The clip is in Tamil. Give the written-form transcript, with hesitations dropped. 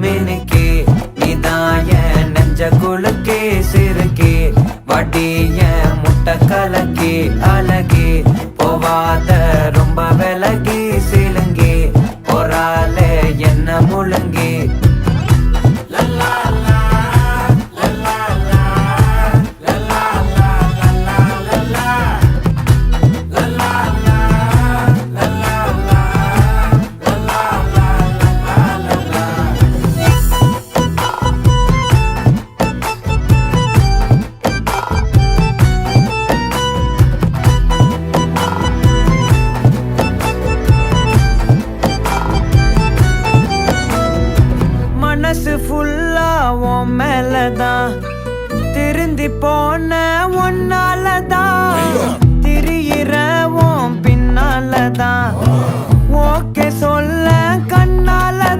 மினுக்கே நீதாய நெஞ்ச குலுக்கே சிறுக்கே வடிய முட்டை கலக்கே அழகே போவாத ரொம்ப விலகி சிலுங்கே பொறாலே என்ன முழுங்கே மனசு ஃபுல்லா உன் மேலதான் திருந்தி போன ஒன்னாலதான் திரியிற உன் பின்னாலதான் ஓகே சொல்ல கண்ணாலதான்